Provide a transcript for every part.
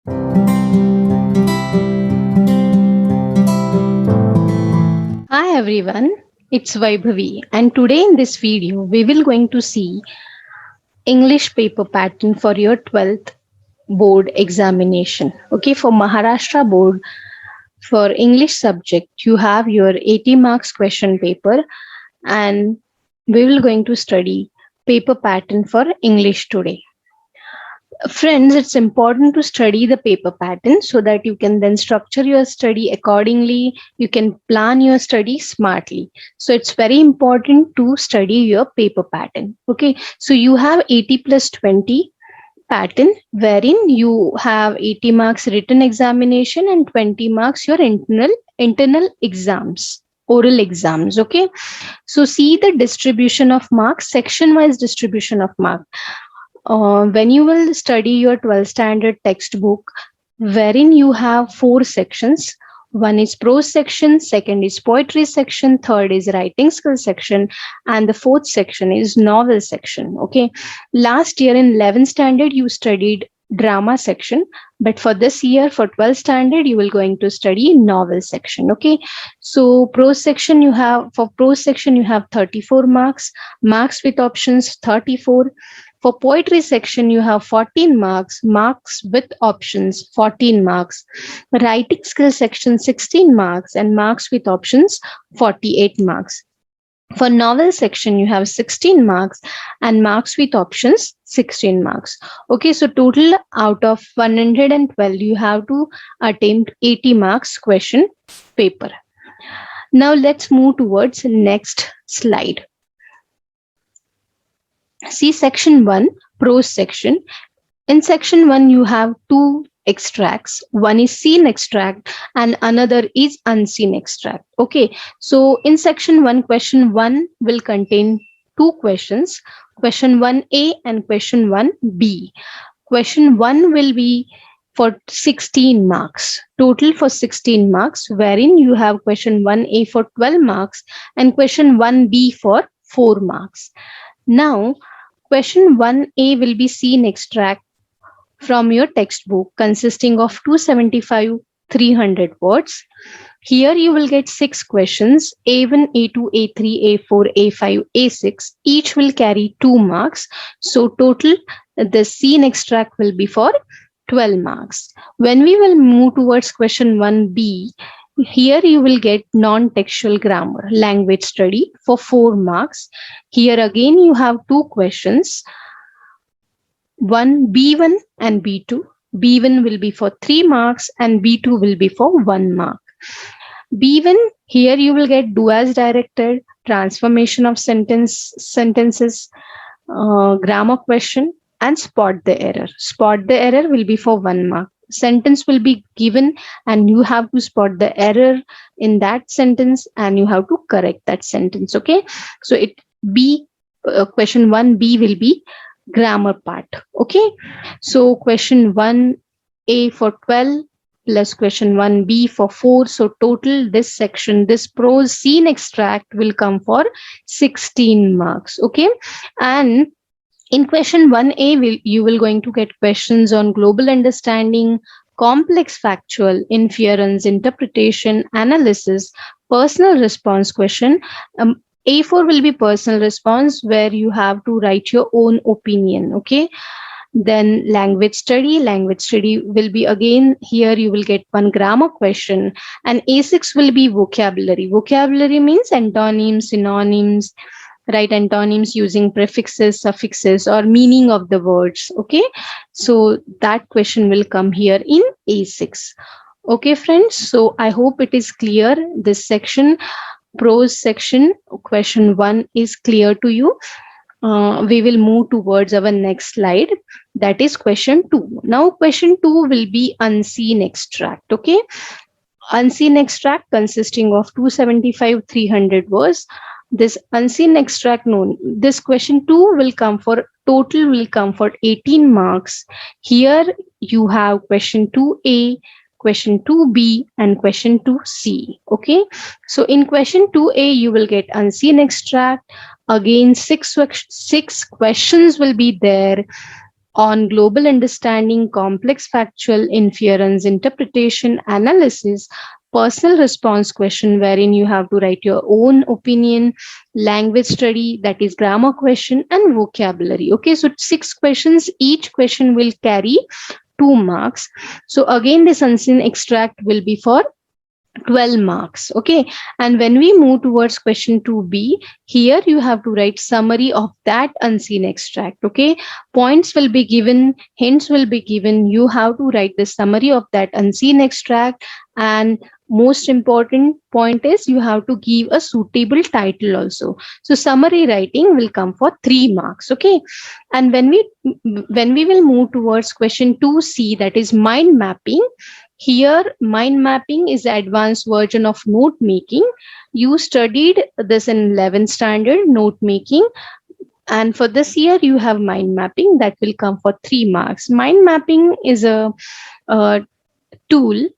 Hi everyone, it's Vaibhavi and today in this video we will going to see English paper pattern for your 12th board examination. Okay, for Maharashtra board for English subject you have your 80 marks question paper and we will going to study paper pattern for English today. Friends, it's important to study the paper pattern so that you can then structure your study accordingly. You can plan your study smartly. So it's very important to study your paper pattern. Okay. So you have 80 plus 20 pattern wherein you have 80 marks written examination and 20 marks your internal exams, oral exams. Okay. So see the distribution of marks, section wise distribution of marks. When you will study your 12th standard textbook, wherein you have four sections. One is prose section, second is poetry section, third is writing skill section, and the fourth section is novel section. Okay. Last year in 11th standard, you studied drama section, but for this year, for 12th standard, you will going to study novel section. Okay. So for prose section, you have 34 marks, marks with options 34. For poetry section, you have 14 marks, marks with options 14 marks. Writing skill section 16 marks and marks with options 48 marks. For novel section, you have 16 marks and marks with options 16 marks. Okay, so total out of 112, you have to attempt 80 marks question paper. Now let's move towards next slide. See section 1, prose section. In section 1, you have two extracts. One is seen extract and another is unseen extract. Okay, so in section 1, question 1 will contain two questions, question 1A and question 1B. Question 1 will be for 16 marks, total for 16 marks, wherein you have question 1A for 12 marks and question 1B for 4 marks. Now, question 1A will be seen extract from your textbook consisting of 275 300 words. Here you will get 6 questions, A1, A2, A3, A4, A5, A6. Each will carry 2 marks. So total the seen extract will be for 12 marks. When we will move towards question 1B, here you will get non-textual grammar, language study for 4 marks. Here again you have 2 questions, one B1 and B2. B1 will be for 3 marks and B2 will be for 1 mark. B1, here you will get do as directed, transformation of sentences, grammar question, and spot the error. Spot the error will be for 1 mark. Sentence will be given and you have to spot the error in that sentence and you have to correct that sentence. Okay, so question 1B will be grammar part. Okay, so question 1A for 12 plus question 1B for 4. So total this section, this prose scene extract will come for 16 marks. Okay, and in question 1A, you will going to get questions on global understanding, complex factual, inference, interpretation, analysis, personal response question. A4 will be personal response where you have to write your own opinion. Okay. Then language study will be again here you will get one grammar question, and A6 will be vocabulary. Vocabulary means antonyms, synonyms, right? Antonyms using prefixes, suffixes, or meaning of the words. Okay, so that question will come here in A6. Okay, friends, so I hope it is clear. This section, prose section, question 1 is clear to you. We will move towards our next slide, that is question 2. Now question 2 will be unseen extract. Okay, unseen extract consisting of 275 300 words. This unseen extract known, this question 2 will come for, total will come for 18 marks. Here you have question 2A, question 2B and question 2C. Okay, so in question 2A you will get unseen extract. Again six questions will be there. On global understanding, complex factual inference, interpretation, analysis, personal response question, wherein you have to write your own opinion, language study, that is grammar question, and vocabulary. Okay, so 6 questions. Each question will carry 2 marks. So again, this unseen extract will be for 12 marks. Okay, and when we move towards question 2b, here you have to write summary of that unseen extract. Okay, points will be given, hints will be given, you have to write the summary of that unseen extract, and most important point is you have to give a suitable title also. So summary writing will come for 3 marks. Okay, and when we will move towards question 2c, that is mind mapping. Here, mind mapping is the advanced version of note making. You studied this in 11th standard, note making. And for this year, you have mind mapping that will come for 3 marks. Mind mapping is a tool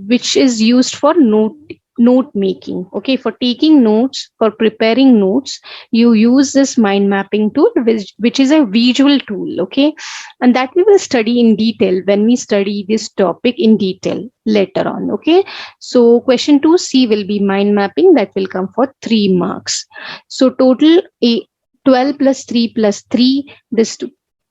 which is used for note making. Okay, for taking notes, for preparing notes, you use this mind mapping tool, which is a visual tool. Okay, and that we will study in detail when we study this topic in detail later on. Okay, so question 2c will be mind mapping, that will come for 3 marks. So total 12 plus 3 plus 3, this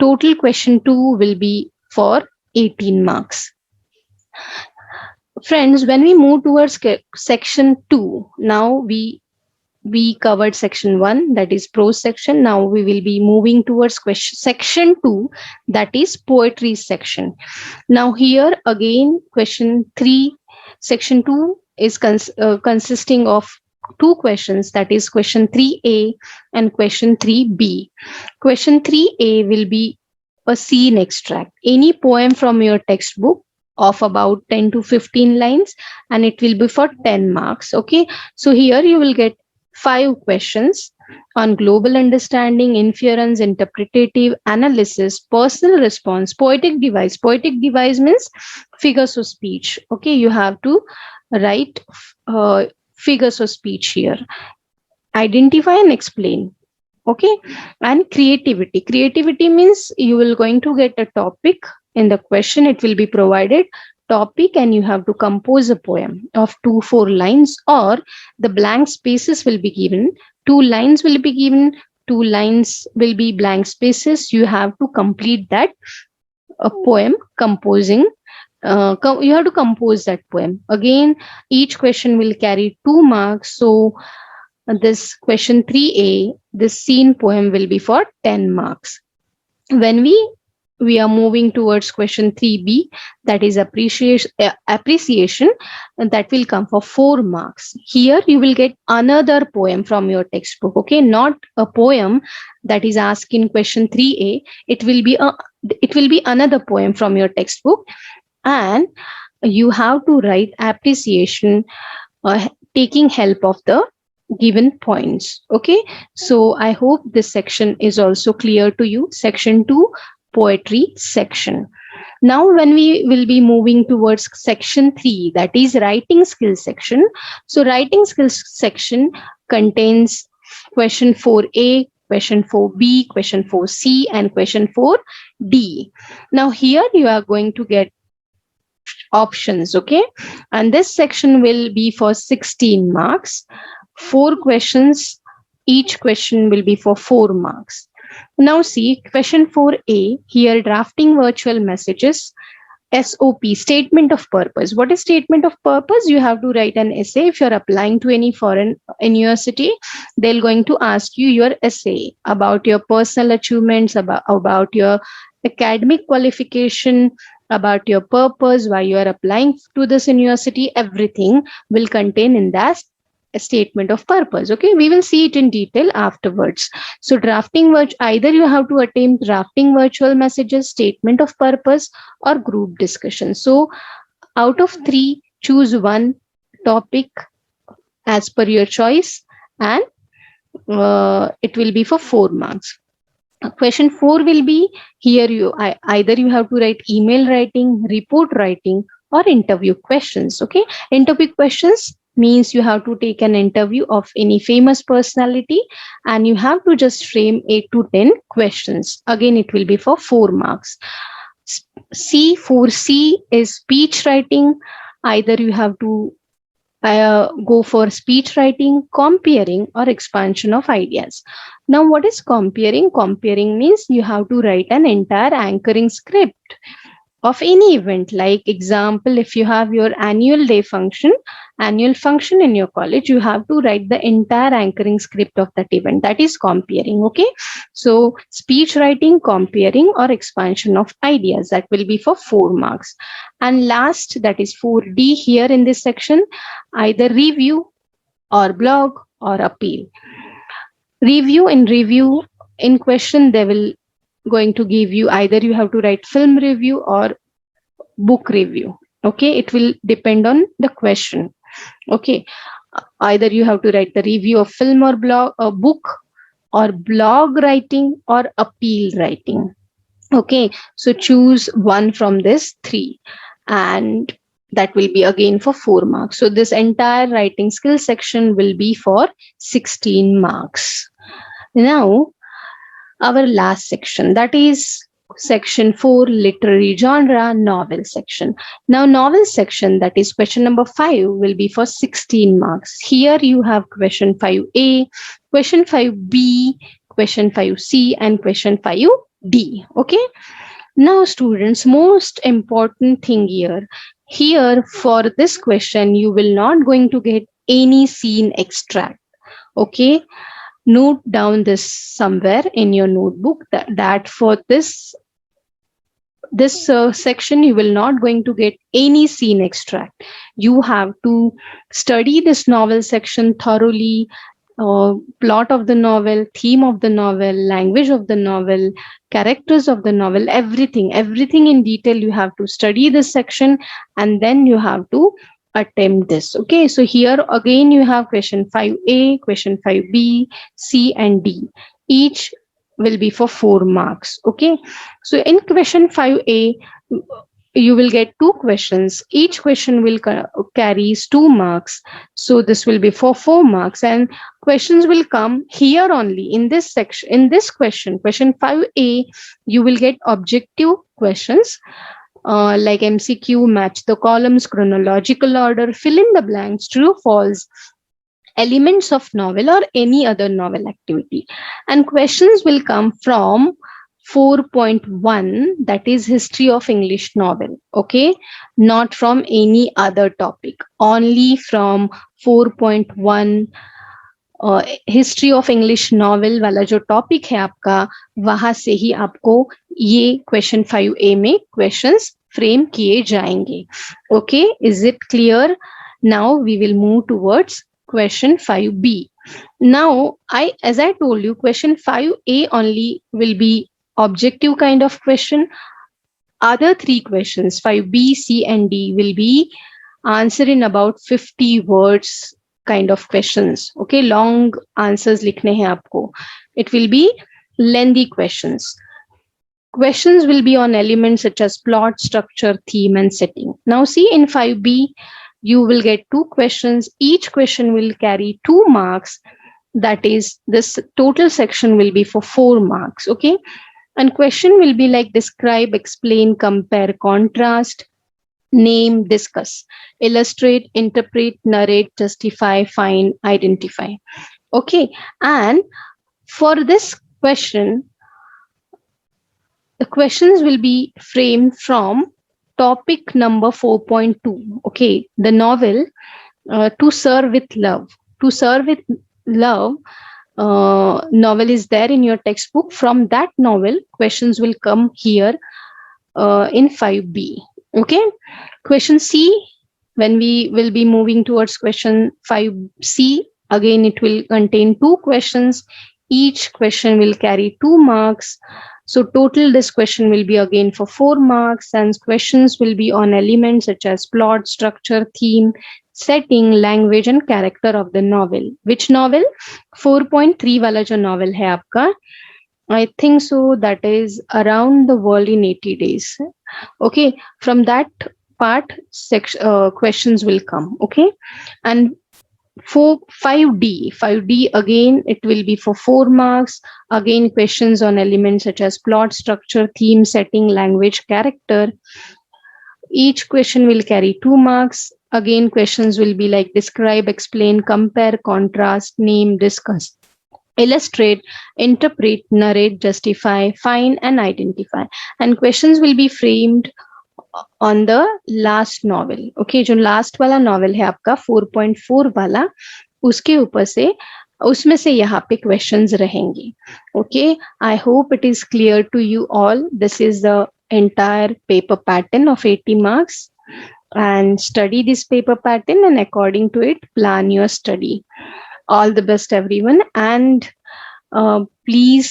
total question 2 will be for 18 marks. Friends, when we move towards section 2, now we covered section 1, that is prose section. Now we will be moving towards section 2, that is poetry section. Now here again, question 3, section 2 is consisting of 2 questions, that is question 3a and question 3b. Question 3a will be a scene extract, any poem from your textbook of about 10 to 15 lines, and it will be for 10 marks. Okay, so here you will get 5 questions on global understanding, inference, interpretative analysis, personal response, poetic device. Poetic device means figures of speech. Okay, you have to write figures of speech here. Identify and explain. Okay, and creativity. Creativity means you will going to get a topic in the question. It will be provided topic, and you have to compose a poem of 2-4 lines, or the blank spaces will be given. 2 lines will be given, 2 lines will be blank spaces. You have to complete that a poem composing. You have to compose that poem. Again, each question will carry 2 marks. So this question 3a, this scene poem will be for 10 marks. When we are moving towards question 3b, that is appreciation, and that will come for 4 marks. Here you will get another poem from your textbook. Okay, not a poem that is asked in question 3a. It will be another poem from your textbook, and you have to write appreciation taking help of the given points. Okay, so I hope this section is also clear to you. Section 2, poetry section. Now when we will be moving towards section 3, that is writing skills section. So writing skills section contains question 4a, question 4b, question 4c, and question 4d. Now here you are going to get options. Okay, and this section will be for 16 marks. 4 questions, each question will be for 4 marks. Now see question 4a, here drafting virtual messages, SOP, statement of purpose. What is statement of purpose? You have to write an essay. If you're applying to any foreign university, they're going to ask you your essay about your personal achievements, about your academic qualification, about your purpose, why you are applying to this university. Everything will contain in that a statement of purpose. Okay, we will see it in detail afterwards. So drafting either you have to attempt drafting virtual messages, statement of purpose, or group discussion. So out of 3, choose one topic as per your choice, and it will be for 4 marks. Question 4 will be here either you have to write email writing, report writing, or interview questions. Okay, interview questions means you have to take an interview of any famous personality and you have to just frame 8 to 10 questions. Again, it will be for 4 marks. C4C is speech writing. Either you have to go for speech writing, comparing, or expansion of ideas. Now, what is comparing? Comparing means you have to write an entire anchoring script of any event. Like example, if you have your annual function in your college, you have to write the entire anchoring script of that event. That is comparing. Okay, so speech writing, comparing, or expansion of ideas, that will be for 4 marks. And last, that is 4D here in this section, either review or blog or appeal. Review in question, they will going to give you either you have to write film review or book review. Okay, it will depend on the question. Okay, either you have to write the review of film or blog or book, or blog writing or appeal writing. Okay, so choose one from this 3, and that will be again for 4 marks. So this entire writing skill section will be for 16 marks. Now, our last section, that is section 4, literary genre, novel section. Now, novel section, that is question number 5, will be for 16 marks. Here you have question 5A, question 5B, question 5C, and question 5D. Okay. Now, students, most important thing here for this question, you will not going to get any scene extract. Okay. Note down this somewhere in your notebook that for this section you will not going to get any scene extract. You have to study this novel section thoroughly. Plot of the novel, theme of the novel, language of the novel, characters of the novel, everything in detail. You have to study this section and then you have to attempt this. Okay, so here again you have question 5A, question 5B, C, and D. Each will be for 4 marks. Okay, so in question 5A, you will get 2 questions. Each question will carries 2 marks. So this will be for 4 marks, and questions will come here only in this section. In this question 5A, you will get objective questions. Like MCQ, match the columns, chronological order, fill in the blanks, true, false, elements of novel or any other novel activity. And questions will come from 4.1, that is history of English novel. Okay, not from any other topic, only from 4.1 history of English novel वाला जो topic है आपका, वहां से ही आपको ये question 5A में questions frame किए जाएंगे. Okay, is it clear? Now we will move towards question 5B. Now, as I told you, question 5A only will be objective kind of question. Other 3 questions, 5B, C, and D, will be answered in about 50 words kind of questions. Okay, long answers likhne hain aapko. It will be lengthy questions. Questions will be on elements such as plot, structure, theme, and setting. Now, see, in 5B, you will get 2 questions. Each question will carry 2 marks. That is, this total section will be for 4 marks. Okay, and question will be like describe, explain, compare, contrast, name, discuss, illustrate, interpret, narrate, justify, find, identify. Okay, and for this question, the questions will be framed from topic number 4.2. Okay, the novel To Serve with Love. To Serve with Love novel is there in your textbook. From that novel, questions will come here in 5B. Okay, question C, when we will be moving towards question 5C, again it will contain 2 questions. Each question will carry 2 marks. So total this question will be again for 4 marks, and questions will be on elements such as plot, structure, theme, setting, language, and character of the novel. Which novel? 4.3 wala jo novel hai aapka, I think so, that is Around the World in 80 Days. Okay, from that part questions will come. Okay, and 5D again, it will be for 4 marks. Again, questions on elements such as plot, structure, theme, setting, language, character. Each question will carry 2 marks. Again, questions will be like describe, explain, compare, contrast, name, discuss, illustrate, interpret, narrate, justify, find, and identify. And questions will be framed on the last novel. Okay, जो last वाला novel है आपका 4.4 वाला, उसके ऊपर से उसमें से यहाँ पे क्वेश्चंस रहेंगे. Okay, I hope it is clear to you all. This is the entire paper pattern of 80 marks, and study this paper pattern, and according to it plan your study. All the best everyone, and please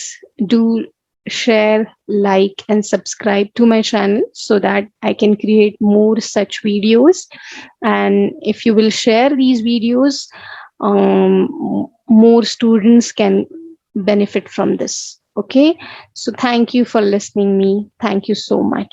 do share, like, and subscribe to my channel so that I can create more such videos. And if you will share these videos, more students can benefit from this. Okay, so thank you for listening me. Thank you so much.